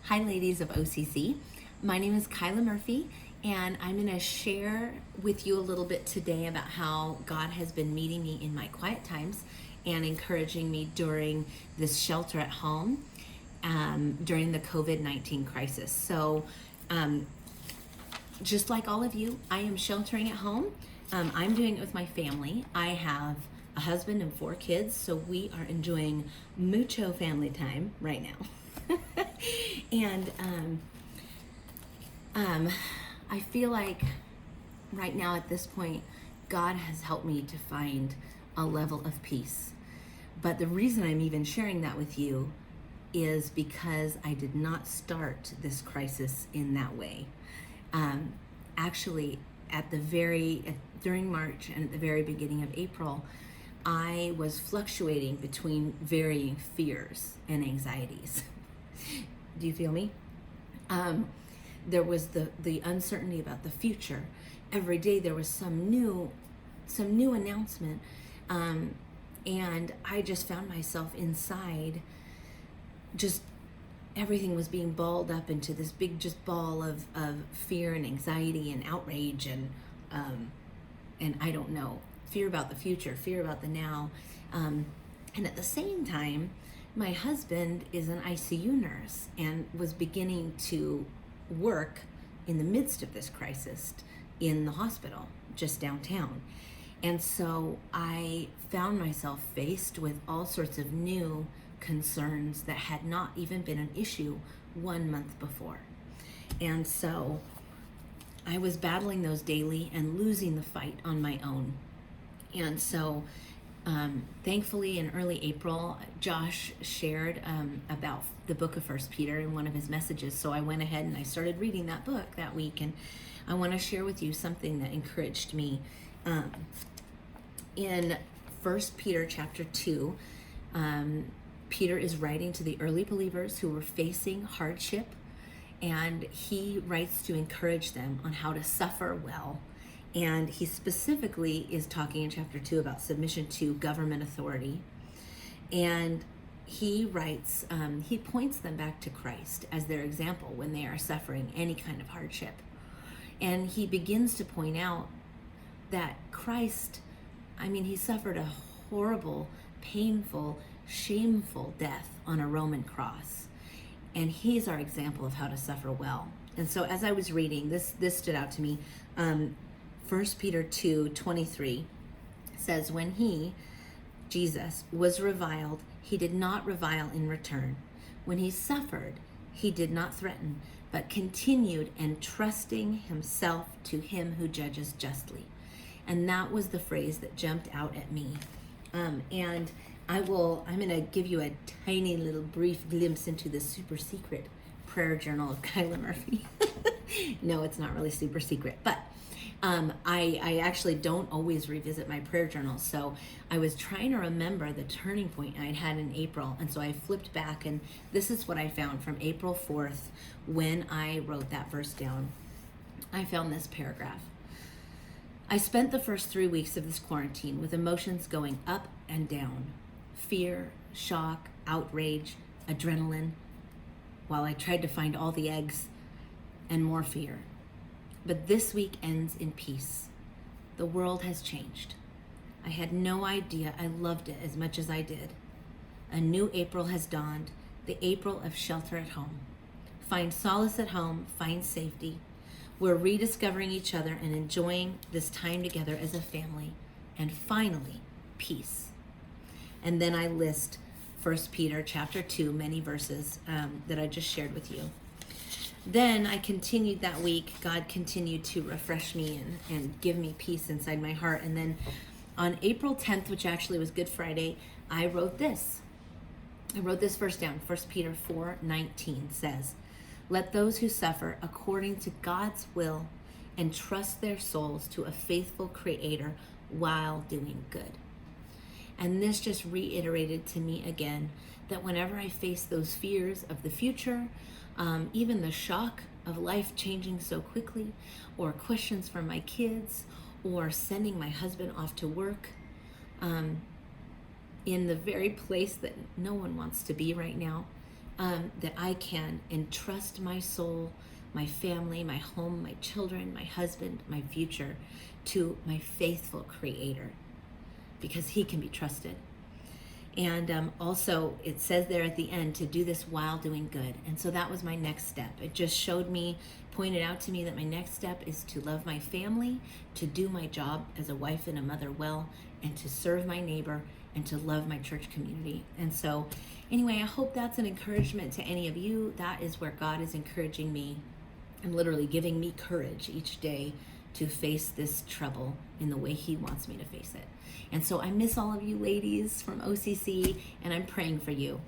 Hi, ladies of OCC. My name is Caila Murphy, and I'm going to share with you a little bit today about how God has been meeting me in my quiet times and encouraging me during this shelter at home during the COVID-19 crisis. So, just like all of you, I am sheltering at home. I'm doing it with my family. I have a husband and 4 kids, so we are enjoying mucho family time right now. And I feel like right now at this point, God has helped me to find a level of peace. But the reason I'm even sharing that with you is because I did not start this crisis in that way. Actually, during March and at the very beginning of April, I was fluctuating between varying fears and anxieties. Do you feel me? There was the uncertainty about the future. Every day there was some new announcement, and I just found myself inside. Just everything was being balled up into this big just ball of fear and anxiety and outrage and I don't know, fear about the future, fear about the now, and at the same time, my husband is an ICU nurse and was beginning to work in the midst of this crisis in the hospital just downtown. And so I found myself faced with all sorts of new concerns that had not even been an issue 1 month before. And so I was battling those daily and losing the fight on my own. And so thankfully in early April, Josh shared about the book of 1 Peter in one of his messages. So I went ahead and I started reading that book that week. And I want to share with you something that encouraged me. In 1 Peter chapter 2, Peter is writing to the early believers who were facing hardship. And he writes to encourage them on how to suffer well. And he specifically is talking in chapter 2 about submission to government authority. And he writes, he points them back to Christ as their example when they are suffering any kind of hardship. And he begins to point out that Christ, he suffered a horrible, painful, shameful death on a Roman cross. And he's our example of how to suffer well. And so as I was reading, this stood out to me. 1 Peter 2:23 says, when he, Jesus, was reviled, he did not revile in return. When he suffered, he did not threaten, but continued entrusting himself to him who judges justly. And that was the phrase that jumped out at me. And I'm going to give you a tiny little brief glimpse into the super secret prayer journal of Caila Murphy. No, it's not really super secret, but I actually don't always revisit my prayer journal. So I was trying to remember the turning point I'd had in April. And so I flipped back, and this is what I found from April 4th when I wrote that verse down. I found this paragraph. I spent the first 3 weeks of this quarantine with emotions going up and down. Fear, shock, outrage, adrenaline, while I tried to find all the eggs, and more fear. But this week ends in peace. The world has changed. I had no idea I loved it as much as I did. A new April has dawned, the April of shelter at home. Find solace at home, find safety. We're rediscovering each other and enjoying this time together as a family. And finally, peace. And then I list 1 Peter chapter 2, many verses that I just shared with you. Then I continued that week. God continued to refresh me and give me peace inside my heart. And then on April 10th, which actually was Good Friday, I wrote this. I wrote this verse down. 1 Peter 4:19 says, let those who suffer according to God's will entrust their souls to a faithful Creator while doing good. And this just reiterated to me again that whenever I face those fears of the future, even the shock of life changing so quickly, or questions from my kids, or sending my husband off to work in the very place that no one wants to be right now, that I can entrust my soul, my family, my home, my children, my husband, my future to my faithful Creator, because He can be trusted. And also, it says there at the end to do this while doing good. And so that was my next step. It just showed me, pointed out to me that my next step is to love my family, to do my job as a wife and a mother well, and to serve my neighbor, and to love my church community. And so, anyway, I hope that's an encouragement to any of you. That is where God is encouraging me and literally giving me courage each day to face this trouble in the way He wants me to face it. And so I miss all of you ladies from OCC, and I'm praying for you.